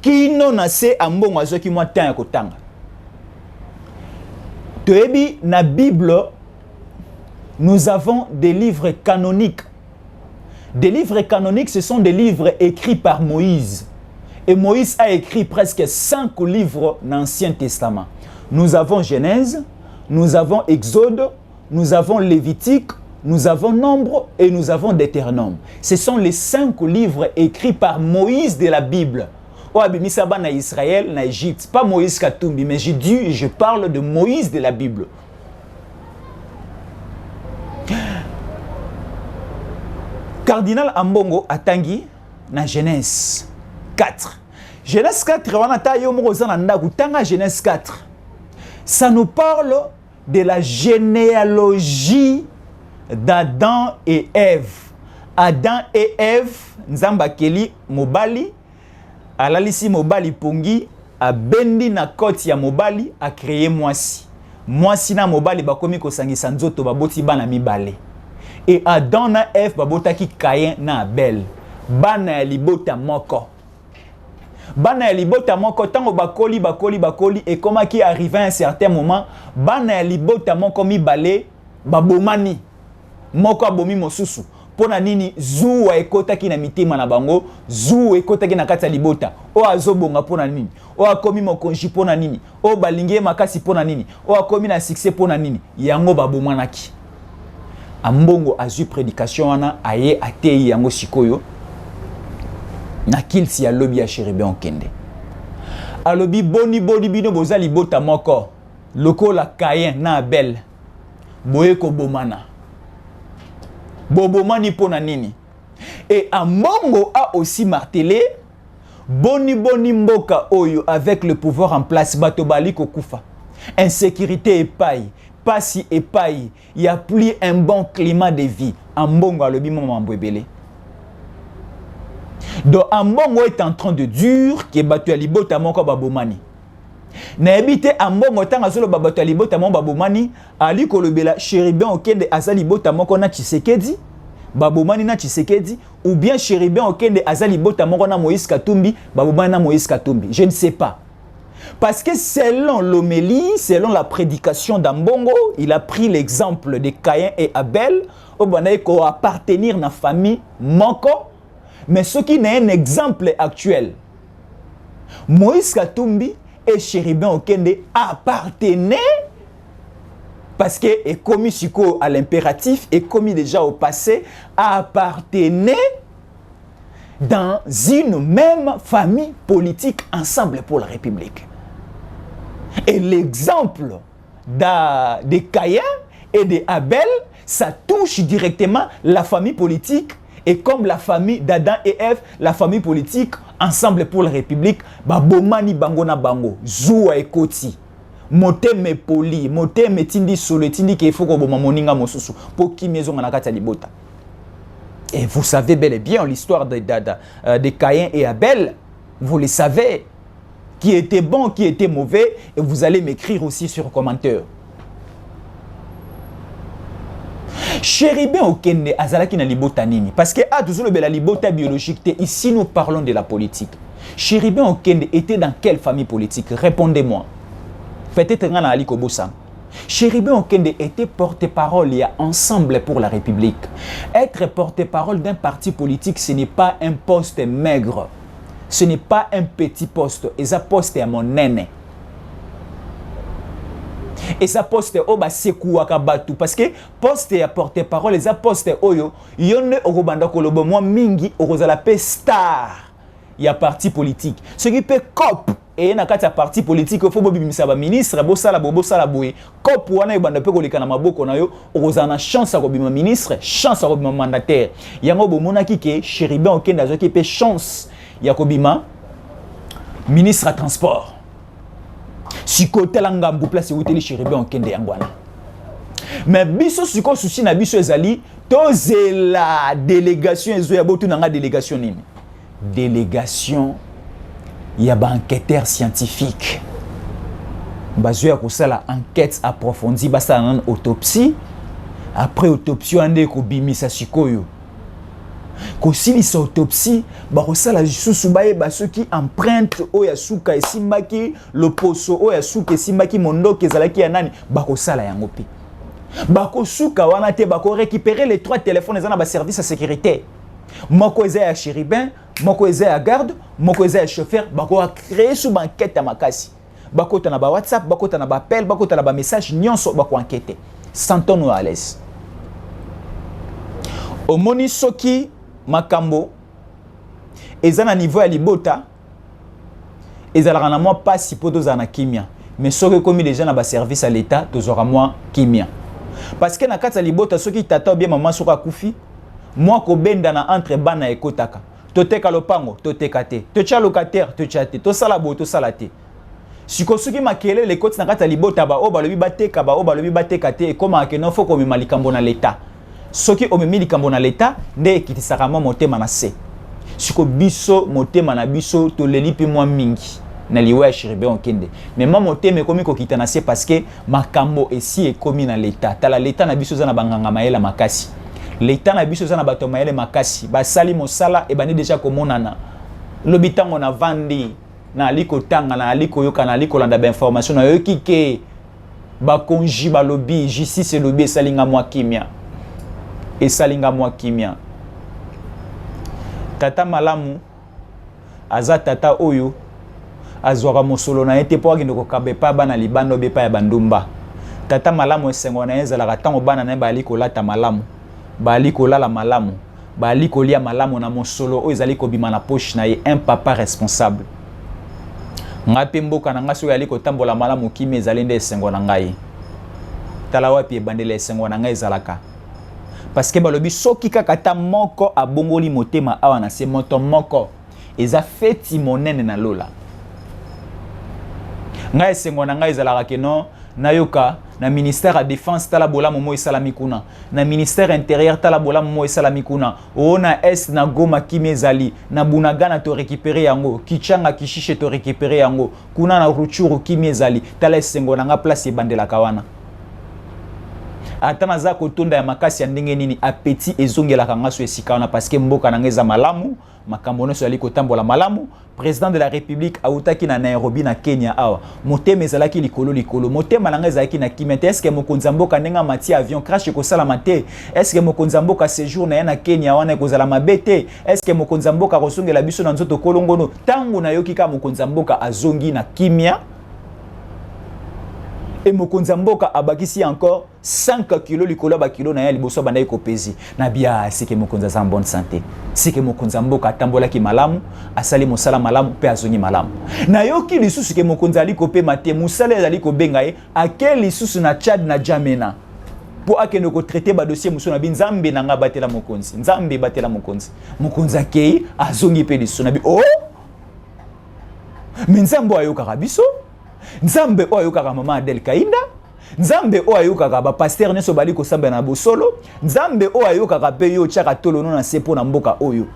S2: Kino na se ambongo azoki mwa tan ya kotanga. Toyebi na Bible nous avons des livres canoniques. Des livres canoniques, ce sont des livres écrits par Moïse. Et Moïse a écrit presque 5 livres dans l'Ancien Testament. Nous avons Genèse, nous avons Exode, nous avons Lévitique, nous avons Nombre et nous avons Deutéronome. Ce sont les 5 livres écrits par Moïse de la Bible. Oabimi-Saba na Israël, na Égypte. Pas Moïse Katumbi, mais je parle de Moïse de la Bible. Cardinal Ambongo atangi na Genèse 4. Genèse 4, Genèse 4. Ça nous parle de la généalogie d'Adam et Ève. Adam et Ève, Nzamba Keli Mobali, alalisi Mobali Pongi, a bendi na koti ya Mobali, a créé Mwasi. Mwasi na Mobali bakomi kosangisa nzoto baboti bana mibale. Et Adam na Ève babotaki Caïn na Abel. Bana ya libota moko. Bana ya libota moko tango bakoli et comment qui arrivé à un certain moment bana ya libota moko mibale babomani moko abomi mosusu pona nini zuwa ekotaki na mitima na bango zuwa ekotaki na kati ya libota o azobonga pona nini o akomi mokonji pona nini o balingie makasi pona nini o akomi na succès pona nini yango babomanaki. Ambongo azu prédication wana aye atei yango sikoyo na kilsi ya lobi ya Chéribin Okende. Alobi boni bino boza libota moko lokola Caïn na Abel boye ko bomana bobomani pona nini. Et Ambongo a aussi martelé boni mboka oyo avec le pouvoir en place bato bali ko kufa insécurité epai pasi epai y a plus un bon climat de vie. Ambongo alobi maman mbwebele. Donc Ambongo est en train de dire que batu ya libota moko babomani. Na ebite Ambongo tanga solo batu ya libota moko babomani ali kolobela Chéribin Okende azali libota moko na Tshisekedi babomani na Tshisekedi ou bien Chéribin Okende azali libota moko na Moïse Katumbi babomani na Moïse Katumbi. Je ne sais pas. Parce que selon l'homélie, selon la prédication d'Ambongo, il a pris l'exemple de Caïn et Abel au banaï ko appartenir na famille moko. Mais ce qui n'est un exemple actuel, Moïse Katumbi et Chéribin Okende appartenaient, parce que est commis à l'impératif, est commis déjà au passé, appartenaient dans une même famille politique ensemble pour la République. Et l'exemple de Caïn et de Abel, ça touche directement la famille politique. Et comme la famille d'Adam et Ève, la famille politique, ensemble pour la République, babomani bango na bango, zoua ekoti, moteme poli, moteme tindi solo, tindi ke foko boma moninga mosusu, pour qui maison na kati libota. Et vous savez bel et bien l'histoire de Caïn et Abel, vous le savez, qui était bon, qui était mauvais, et vous allez m'écrire aussi sur commentaire. Chéribin Okende azalaki na libota nini parce que toujours la libota biologique ici nous parlons de la politique. Chéribin Okende était dans quelle famille politique? Répondez-moi. Peut-être ngana ali kobosa. Chéribin Okende était porte-parole et ensemble pour la République. Être porte-parole d'un parti politique, ce n'est pas un poste maigre. Ce n'est pas un petit poste. Et ça poste à mon nene. Et ça poste au bas sekouaka batu parce que poste ya porte-parole les poste oyo yone okobanda kolobo moi mingi okozala pe star il y a parti politique. Ce qui peut COP et na kati ya parti politique il faut bobimisa ba ministre bosala boye COP wana ebanda pe koleka na maboko na yo okozana chance ya kobima ministre, chance ya kobima mandataire. Yango bomonaki ke Chérubin Okende azoki pe chance ya kobima ministre à transport. Sikotela ngambu place uteli Chérubin Okende yangwana. Mais biso siko souci na biso ezali tozela délégation ezo ya botu nanga délégation nini? Délégation ya ba enquêteur scientifique. Bazo ya kosala enquête approfondie basa na autopsie. Après autopsie ande ko bimisa sikoyo. Ko silisa autopsie ba kosala lisusu baye ba soki empreinte oya suka esimbaki loposo oya suka esimbaki mondoka ezalaki ya nani ba kosala yango pe. Bako suka wana te bako récupérer les 3 téléphones ezana ba service à sécurité. Moko eza ya Chérubin, moko eza ya garde, moko eza ya chauffeur, bako a créer sous banquette ya makasi. Bako ta na ba WhatsApp, bako ta na ba appel, bako ta na ba message nyonso bako enquêter. Sentons-nous à l'aise. Omoni soki makambo ezana niveau ya libota ezalaka na moi pas si poto za na kimia. Mais soki komi déjà na ba service à l'état tozora moi kimia. Parce que na kati ya libota soki tata ou bien maman soka kufi moi ko benda na entre bana ekotaka toteka lopango toteka te tocha locataire tocha te tosala bo tosala te siko soki makele le koti na kati ya libota ba o balobi bateka ba o balobi bateka te ekoma ke no foko omema likambo na l'état soki omemi likambo na l'état nde ekitisaka mwa motema na se siko biso motema na biso toleli mpe mwa mingi na liwa ya Chérubin Okende. Mais moi motema ekomi kokita na se parce que makambo esi ekomi na l'état tala l'état na biso za na banganga maela makasi. L'état na biso za na bato maele makasi basali mosala e bani déjà komonana lobitango na vandi na aliko tanga na aliko yoka na aliko landa ba information na yoki ke ba konji ba lobby justice lobby esalinga mwa kimia esalinga mwa kimia. Tata malamu aza tata oyo azwaka mosolo na ete po akende kokabe pa bana libando be pa ya bandumba. Tata malamu esengo na ezalaka tango bana na ba aliko lata malamu bali kolala malamu bali kolia malamu na mosolo o ezali kobima na poche na ye un papa responsable ngape mboka na ngaso yali kotambola malamu kimi ezali nde esengo na ngai tala wapi ebandela esengo na ngai ezalaka parce que balobi soki kaka ta moko abongoli motema awa na se moto moko eza feti monene na lola ngai esengo na ngai ezalaka keno nayoka na ministère à défense tala bolamu mo esalami kuna na ministère intérieur tala bolamu mo esalami kuna ona est na Goma kimi ezali na Bunagana to récupérer yango Kichanga Kishishe to récupérer yango kuna na Ruchuru kimi ezali tala esengo na nga place ebandela kawana ata naza kotonda ya makasi ya ndenge nini appétit ezongelaka nga so esika wana parce que mboka na ngeza malamu makambo nyonso yali kotambola malamu. Président de la République autaki na Nairobi na Kenya awa motema ezalaki likolo motema na nga ezalaki na kimete. Est-ce que mokonzi mboka ndenga mati avion crash ekosala mate? Est-ce que mokonzi mboka séjour na na Kenya wana ekozala mabete? Est-ce que mokonzi mboka kosongela biso na nzoto kolongono tango na yoki ka mokonzi mboka azongi na kimia et mokonzi mboka abakisi encore 5 kilo likolo ba kilo na ya liboso banda ekopezi na bia c'est que mokonzi za en bonne santé, c'est que mokonzi mboka tambola ki malamu asali mosala malamu pe azongi malamu na yoki lisusu ke mokonzi ali kopé mate musala ali ko benga ye akel lisusu na Tchad na Jamena po akeno ko traiter ba dossier muso na binzambe na nga batela mokonzi nzambe batela mokonzi mokonzi akei azongi pe lisusu na bi oh minzambo ayoka biso nzambe oyo kaka mama Adel Kainda nzambe oyo kaka ba pasteur neso bali ko samba na bosolo nzambe oyo kaka pe yo chaka tolono na sepo na mboka oyo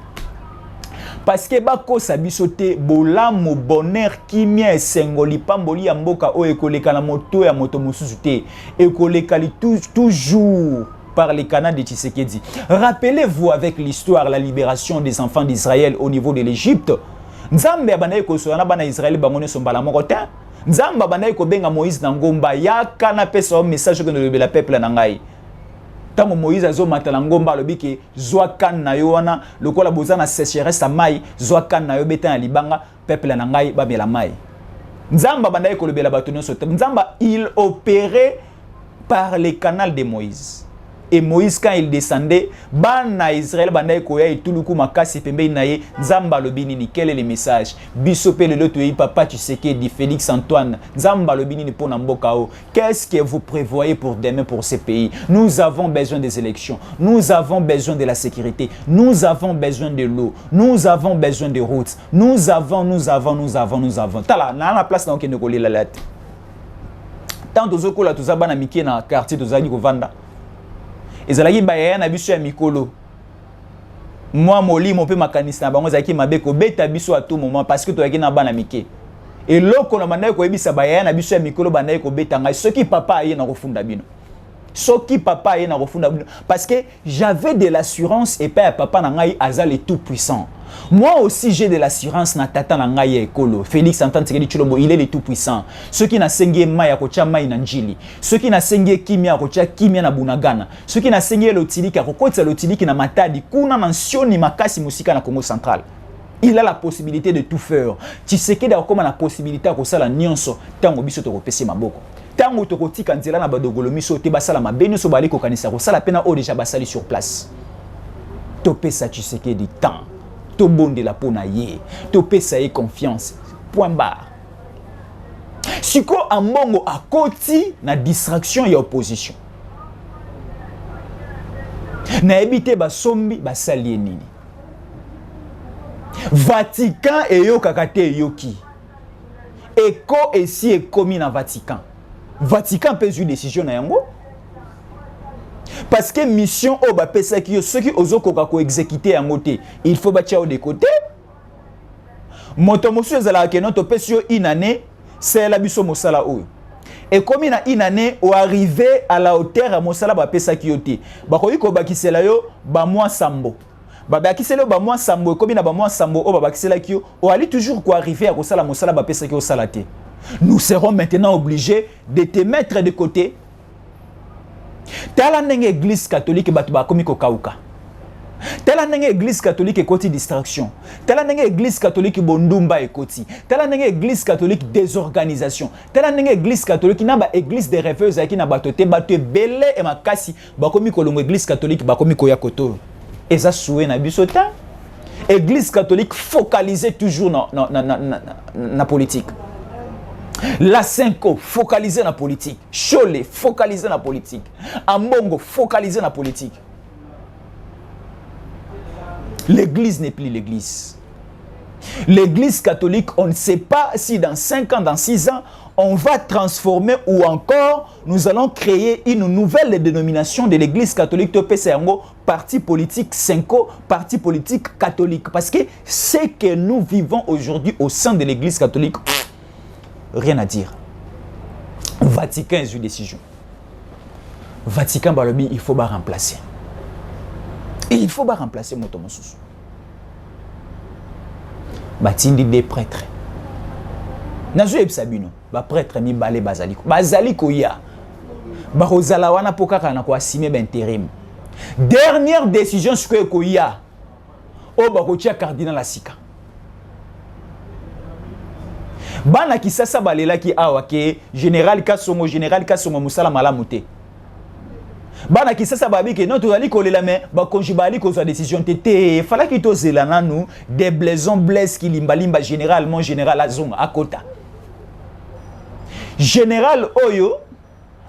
S2: parce que bakosa biso te bolamu bonheur kimia esengoli pamboli ya mboka oyo koleka na moto ya moto mosusu te ekolekali toujours par les canaux de Tshisekedi. Rappelez-vous avec l'histoire la libération des enfants d'Israël au niveau de l'Égypte. Nzambe abanaye ko sona bana Israël bangone sombala moko te. Nzamba banaye ko benga Moïse na ngomba yaka na pesa un message que le peuple na ngai. Tango Moïse azo matala ngomba lobi ke zwa kan na yo wana lokola bozana sécheresse mai zwa kan na yo beta na libanga peuple na ngai ba mela mai. Nzamba banaye ko lobela bato nyonso. Nzamba il opérait par les canaux de Moïse. Et Moïse, quand il descendait, Bana Israël, Bana Ekoya, et tout le coup, Makasi, Pembe, Naye, Zamba Lobinini, quel est le message? Bissope, le loto, papa, tu sais qui dit Félix Antoine, Zamba Lobinini pour Nambokao. Qu'est-ce que vous prévoyez pour demain pour ces pays? Nous avons besoin des élections, nous avons besoin de la sécurité, nous avons besoin de l'eau, nous avons besoin de routes, nous avons. Tala, na la place dans lequel nous la lettre. Tant de gens qui ont tous abandonné dans le quartier de Zani Kovanda. Et Zalagi Bayaya na biso ya mikolo. Moi moli mon pe makanisi na bango zaki mabeko beta biso à tout moment parce que to yaki na bana mike. Et loko na manaye ko ebisa Bayaya na biso ya mikolo banaye ko beta ngai soki papa aye na kofunda bino. Soki papa aye na kofunda bino parce que j'avais de l'assurance et père papa na ngai azal est tout puissant. Moi aussi j'ai de l'assurance na tata na ngai ekolo Félix Antoine Tshisekedi Tshilombo, il est le tout puissant. Ceux qui na sengie maya kocha mai na njili, ceux qui na sengie kimia kocha kimia na bunagana, ceux qui na sengie lotiliki akokotsa lotiliki na matadi kuna na nsioni makasi musika na Congo central. Il a la possibilité de tout faire. Tshisekedi akoma na possibilité akosala nyonso tango biso to kopesi maboko. Tango to kotika nzela na badogolo miso te basala mabeni so bali kokanisa kosala pena o déjà basali sur place. Topesa Tshisekedi temps. To bonde la pona ye, to pesa ye confiance. Point barre. Siko ambongo akoti na distraction ya opposition. Na ebite ba sombi ba salie nini. Vatican eyo kakate yoki. Eko esi ekomi na Vatican. Vatican peut une décision na yango. Parce que mission au ba pesa ki yo ceux qui ozo koka ko exécuter en côté il faut ba tia au de côté moto mosu ezala ke non to pesi yo inane c'est la biso mosala oyo et comme ina inane o arriver à la hauteur à mosala ba pesa ki yo te ba ko yiko ba kisela yo ba mois sambo ba ba kisela ba mois sambo comme ina ba mois sambo o ba kisela ki yo o ali toujours ko arriver à kosala mosala ba pesa ki yo salate. Nous serons maintenant obligés de te mettre de côté. Tala nenge église catholique batu ba komi ko kauka. Tala nenge église catholique ekoti distraction. Tala nenge église catholique bondumba ekoti. Tala nenge église catholique désorganisation. Tala nenge église catholique na ba église des rêveurs aki na batote batu belé et makasi ba komi ko longo église catholique ba komi ko ya koto. Eza soué na bisota. Église catholique focalisée toujours na politique. La Senko focalisé dans la politique. Cholet focalisé dans la politique. Ambongo focalisé dans la politique. L'église n'est plus l'église. L'église catholique, on ne sait pas si dans 5 ans, dans 6 ans, on va transformer ou encore nous allons créer une nouvelle dénomination de l'église catholique de PCNGO, parti politique Senko, parti politique catholique. Parce que ce que nous vivons aujourd'hui au sein de l'église catholique, rien à dire. Vatican est une décision. Vatican balobi, il faut pas remplacer. Et il faut pas remplacer Motomosusu. Batindi des prêtres. Nazo ebsabino, ba prêtre mi balé bazaliko. Bazaliko ya. Ba rozala wana pokaka na ko assumer intérim. Dernière décision sur ko ya. O ba ko tia cardinal asika. Bana ki sasa balela ki awa ke général Kasongo musala malamu te. Bana ki sasa babi ke non tozali kolela mais ba konjibali ko sa décision te fala ki to zelana nous des blaisons blesse ki limbalimba généralement général azonga akota. Général oyo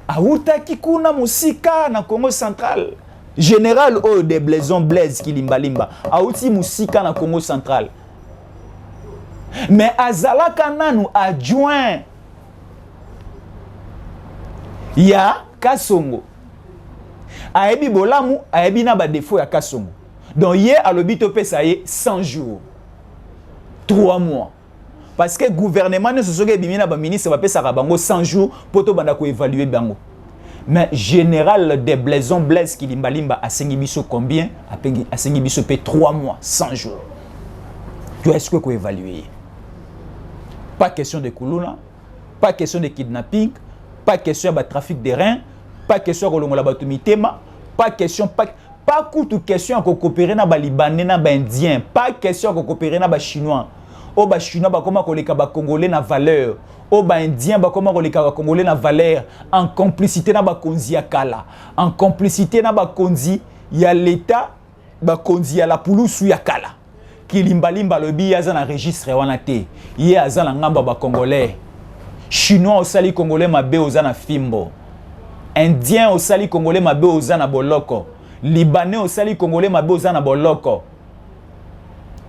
S2: auta ki kuna musika na Congo central. Général oyo des blaisons blesse ki limbalimba auti musika na Congo central. Mais azalaka nanu adjoint ya Kasongo. Aebi bolamu, aebi na ba défaut ya Kasongo. Donc hier alobi to pesa ye 100 jours. 3 mois. Parce que gouvernement ne se soge bimina ba ministre ba pesa bango 100 jours pour to banda ko évaluer bango. Mais général des blaisons blesse ki limbalimba asengi biso combien? Asengi biso pe 3 mois, 100 jours. Tu est-ce que ko évaluer? Pas question de Koulouna, pas question de kidnapping, pas question de trafic de reins, pas question de longola batumitema, pas question pas toute question à coopérer na ba libanais na ba indien, pas question à coopérer na ba chinois. o ba chinois ba koma koleka ba congolais na valeur, o ba indien ba koma koleka ba congolais na valeur, en complicité na ba konzi ya kala, en complicité na ba konzi ya l'état, ba konzi ya la pulusu ya kala. Kilimbalimba lobi aza na registre wana te, ye aza na ngamba ba congolais. Chinois au sali congolais mabe oza na fimbo, indien au sali congolais mabe oza na boloko, libanais au sali congolais mabe oza na boloko.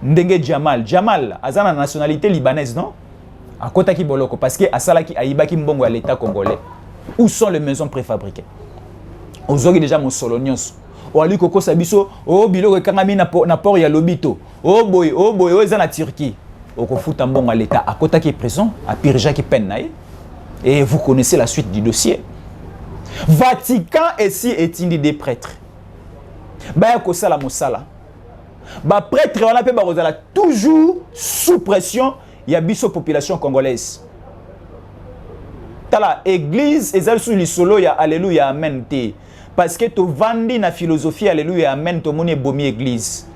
S2: Ndenge Jamal aza na nationalité libanaise, non? A kota ki boloko parce que asala ki aiba ki mbongo ya l'état congolais. Où sont les maisons préfabriquées? Ozoki déjà mon solonios. O ali koko sabiso o biloko kangami na port ya lobito. O boy o eza na Turquie. Oko futa mbongo à l'état a kota ki prison, a pirja ki peine nae. Et vous connaissez la suite du dossier. Vatican ici est indi des prêtres. Ba ko sala mosala. Ba prêtre on appelle ba toujours sous pression ya biso population congolaise. Tala église ezal sous li solo ya alléluia amen te parce que to vandi na philosophie alléluia amen to moni bomi église.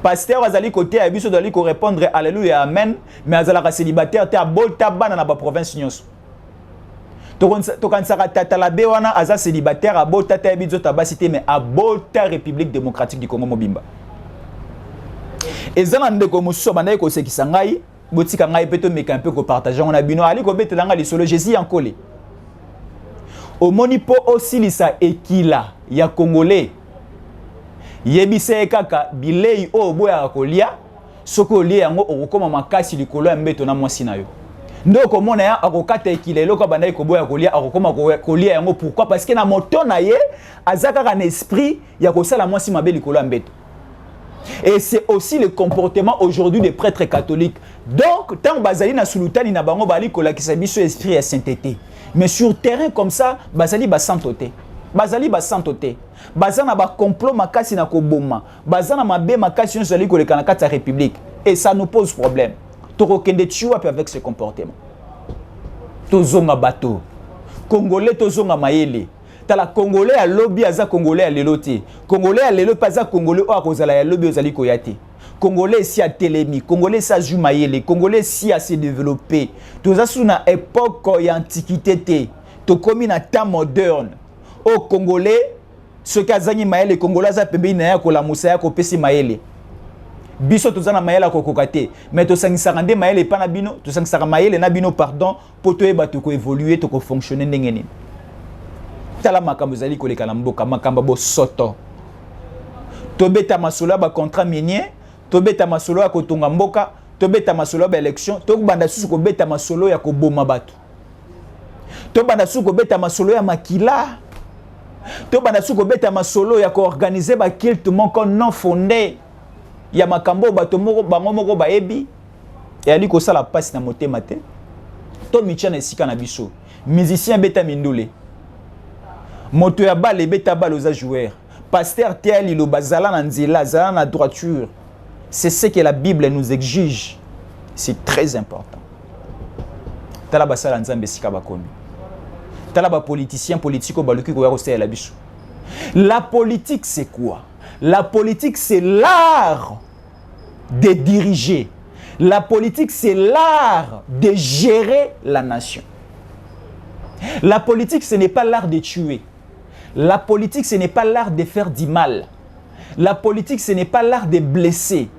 S2: Pasteur azali côté ya biso dali ko répondre alléluia amen mais azala célibataire te abolta bana na ba province nyonso. To kansaka tata la be wana aza célibataire abolta ta bizo tabasité mais abolta République démocratique du Congo mobimba. Ezana ndeko muso banaye ko sekisa ngai botika ngai peto meka un peu ko partager on a bino ali ko betelanga li solo Jésus ankole. Omoni po osilisa ekila ya congolais. Yebise kaka bilei o boya kolia soko lia yango okoma makasi likolo ya mbeto na mwasi na yo. Ndoko mona ya akokata ekila eloko banaye ko boya kolia akokoma kolia yango pourquoi parce que na moto na ye azaka na esprit ya kosala mwasi mabe likolo ya mbeto. Et c'est aussi le comportement aujourd'hui des prêtres catholiques. Donc, tant que Bazali na sulutani na bango bali kola ki sabiso esprit et sainteté. Mais sur terrain comme ça, Bazali ba santoté. Bazali ba santoté. Bazana ba complot makasi na koboma. Bazana mabe makasi on zali koleka na kata république. Et ça nous pose problème. Toko kende tchua avec ce comportement. Tozonga bateau. Congolais tozonga mayele. Tala Congolais à lobby aza Congolais à leloté. Congolais à lelo pas Congolais o akozala ya lobby ozali koyate. Congolais si a télémi, Congolais sa jumayele, Congolais si a se développer. Toza sous na époque ya antiquité te. To komi na temps moderne. O Congolais ce kazangi mayele Congolais za pembe na ya ko la musa ya ko pesi mayele. Biso toza na mayele ko kokate, mais to sangisa rande mayele pa na bino, to sangisa mayele na bino pardon, pour to eba to ko évoluer to ko fonctionner ndengeni. Tala makambo zali koleka na mboka makamba bo soto tobeta masolo ba contrat minier tobeta masolo ya kotonga mboka tobeta masolo ba élection tobanda susu ko beta masolo ya koboma bato tobanda susu ko beta masolo ya makila tobanda susu ko beta masolo ya ko organiser ba culte moko non fondé ya makambo bato moko bango moko ba ebi ya liko sala passe na motema te to michana esika na biso musicien beta mindule moto ya bale beta bale aux joueurs pasteur Tiali lo bazala na nzela zala na droiture c'est ce que la Bible nous exige c'est très important tala basala nzambe sika bakomi tala ba politicien politico baluki ko ya kosela la biso la politique c'est quoi la politique c'est l'art de diriger la politique c'est l'art de gérer la nation la politique ce n'est pas l'art de tuer. La politique, ce n'est pas l'art de faire du mal. La politique, ce n'est pas l'art de blesser.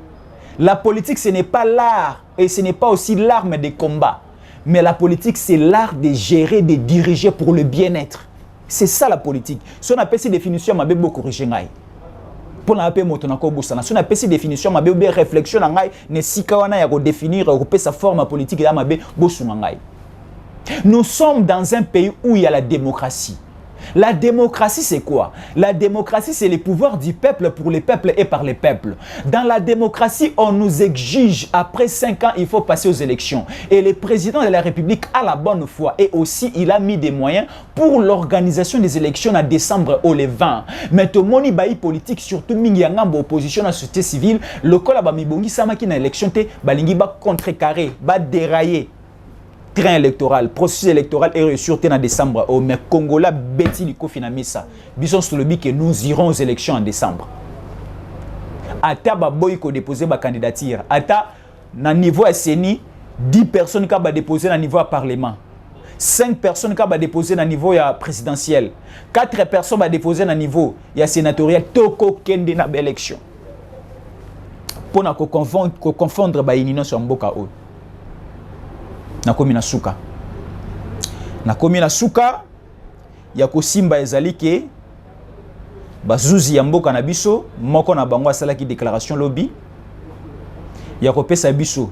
S2: La politique, ce n'est pas l'art et ce n'est pas aussi l'arme de combat. Mais la politique, c'est l'art de gérer, de diriger pour le bien-être. C'est ça la politique. Si on appelle cette définition, je vais beaucoup corriger. Pour l'appeler motonako boussana. Si on appelle cette définition, je vais réflexion. Ne si kawana ya définir sa forme politique et la Nous sommes dans un pays où il y a la démocratie. La démocratie, c'est quoi? La démocratie, c'est le pouvoir du peuple pour les peuples et par les peuples. Dans la démocratie, on nous exige, après 5 ans, il faut passer aux élections. Et le président de la République a la bonne foi. Et aussi, il a mis des moyens pour l'organisation des élections en décembre au 20. Mais tout le monde est politique, surtout mingiangamba opposition à la société civile. Le col a mibongi samaki na élection te balingi ba contrecarrer, ba dérailler. Train électoral, processus électoral est réussi en décembre. Oh, mais Congolais bêti li kofinamisa. Bison sur le but que nous irons aux élections en décembre. Ata ba boy ko déposer ba candidature. Ata na niveau ya CENI, 10 personnes qui ont déposé na niveau ya parlement. 5 personnes qui ont déposé na niveau ya présidentiel. 4 personnes ont déposé na niveau ya sénatorial. Toko kende na élection. Pour na confondre ba inino sur mboka o. Na komi na suka. Na komi na suka ya kosimba ezali ke bazuzi ya mboka na biso moko na bango asalaki déclaration lobby ya kopesa biso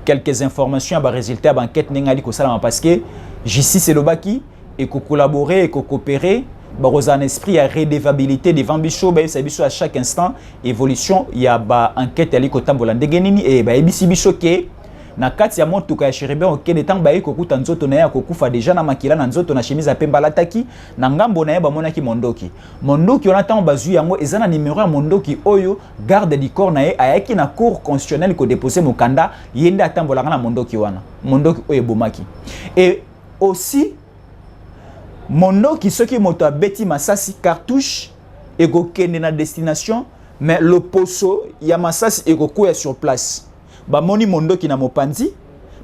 S2: quelques informations ba résultats ba enquête nengali ko salama parce que justice elobaki et ko collaborer et ko coopérer ba rosa en esprit ya redevabilité devant biso ba yebisa biso à chaque instant évolution ya ba enquête ali ko tambola ndenge nini et ba yebisi biso ke na kati ya motuka ya Chérubin okende tang bayi kokuta nzoto na ya kokufa déjà na makila na nzoto na chemise ya pemba lataki na ngambo na ya bamonaki mondoki on tang bazui yango ezana numéro ya mondoki oyo garde du corps na ye ayaki na cour constitutionnelle ko déposer mokanda yende atambola na mondoki wana mondoki oyo bomaki et aussi mondoki soki moto abeti masasi cartouche et ko kende na destination mais le poso ya masasi et ko kuya sur place. Bamoni mondoki na mopanzi,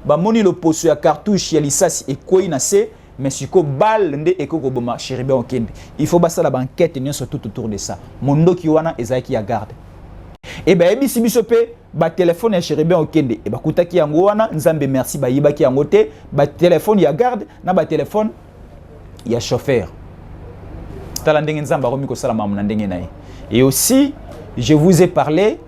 S2: bamoni le poso ya cartouche ya lisasi ekoi na se, mais siko balle nde ekoko boma Chérubin okende. Il faut basa la banquette nyonso tout autour de ça. Mondoki wana ezaki ya garde. Et ba ebisi biso pe ba téléphone ya Chérubin okende e ba kutaki yango wana nzambe merci ba yibaki yango te ba téléphone ya garde na ba téléphone ya chauffeur. Tala ndenge nzamba romi ko sala mamu na ndenge nae. Et aussi je vous ai parlé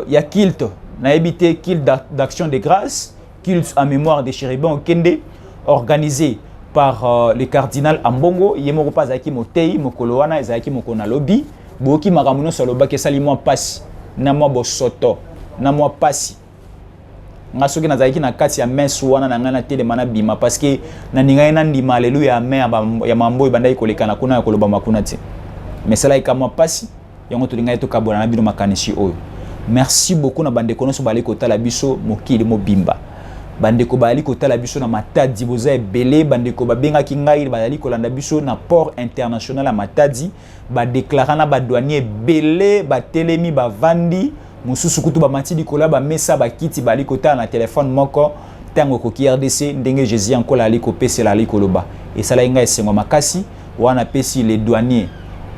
S2: ya kilt na évité culte d'action de grâce, culte en mémoire de Chérubin Okende, organisé par le cardinal Ambongo, yemoko pas zaki motei mokolo wana ezaki mokona lobby, boki makamuno saloba ke sali moi passe na moi bosoto, na moi passe. Nga soki na zaki na kati ya messe wana na ngana tele mana bima parce que na ninga ina ndima haleluya amen ya mambo ibandai kolekana kuna ya koloba makuna te. Mais cela ika moi passe, yango tulinga to kabona na bino makanishi oyo. Merci beaucoup na bandeko noso bali kotala biso mokili mobimba. Bandeko bali kotala biso na Matadi boza ebele bandeko babenga kingai bali kolanda biso na port international à Matadi ba déclarer na ba douanier belé ba telemi ba vandi mususu kutu ba matidi kola ba mesa ba kiti bali kotala na téléphone moko tango ko RDC ndenge Jésus ankola ali kopesela ali koloba et sala inga esengo makasi wana pesi les douaniers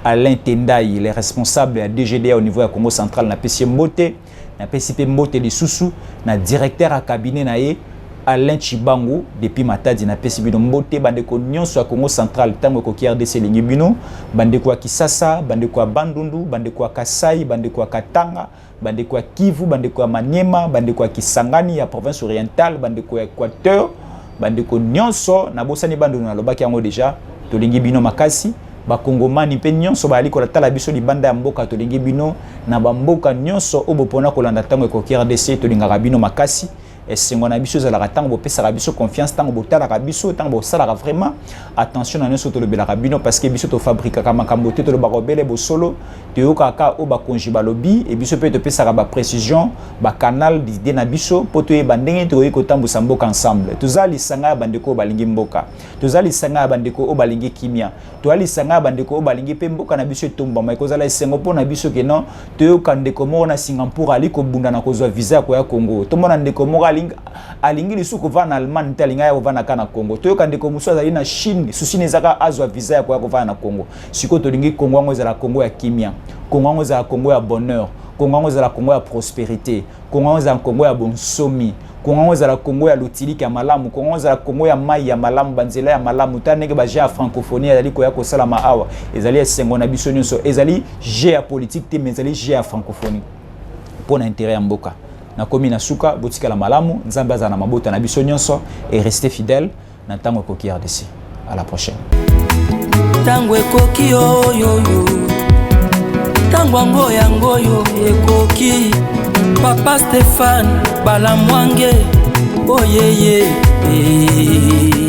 S2: Alain Tendai, les responsables de DGDA au niveau du Congo central, na PCP Mbote, na PCP Mbote de Soussou, na directeur à cabinet nae Alain Chibango depuis Matadi na PCP Mbote, bandeko nyonso à Congo central, tango ko RDC lingi bino, bandeko à Kisasa, bandeko à Bandundu, bandeko à Kasai, bandeko à Katanga, bandeko à Kivu, bandeko à Maniema, bandeko à Kisangani, à province orientale, bandeko à Équateur, bandeko nyonso na bosani bandundu na lobaki yango déjà, to lingi bino makasi. Ba Kongomani pe nyonso ba ali ko tala biso libanda ya mboka to lingi bino na ba mboka nyonso obo pona ko landa tango ko RDC to linga bino makasi esengo na biso za la tango bo pesa biso confiance tango bo tala biso tango bo sala vraiment attention na nyonso to le bela bino parce que biso to fabrique kama kambote to le ba robele bo solo te yoka o ba konji ba lobby et biso pe to pesa ba précision ba canal d'idée na biso poto e bandenge to ko tambu samboka ensemble tozali sanga bandeko balingi mboka tozali sanga bandeko o balingi kimia to ali sanga bandeko o balingi pe mboka na biso tomba mai kozala esengo pona biso ke non to yoka ndeko mo na Singapour ali ko bunda na kozwa visa ko ya Congo to mona ndeko mo alingi lisuku va na Allemagne talinga ya kovana kana Congo to yoka ndeko muso azali na Chine susi nezaka azwa visa ya ko ya kovana na Congo siko to lingi Congo ngo ezala Congo ya kimia Congo ngo ezala Congo ya bonheur Congo ngo ezala Congo ya prospérité Congo ngo ezala Congo ya bonsomi Congo ngo ezala Congo ya lutiliki ya malamu Congo ngo ezala Congo ya mai ya malamu banzela ya malamu tanenge ba ja francophonie ezali ko ya ko sala ma awa ezali esengo na biso nyonso ezali jeu ya politique te mais ezali jeu ya francophonie pour l'intérêt ya mboka na komi na suka botika la malamu nzambe azana na mabota na biso nyonso et restez fidèles na tango ko RDC. À la prochaine.
S1: Tango ekoki oyo tango ngoyo ekoki Papa Stéphane Balamwange oyeye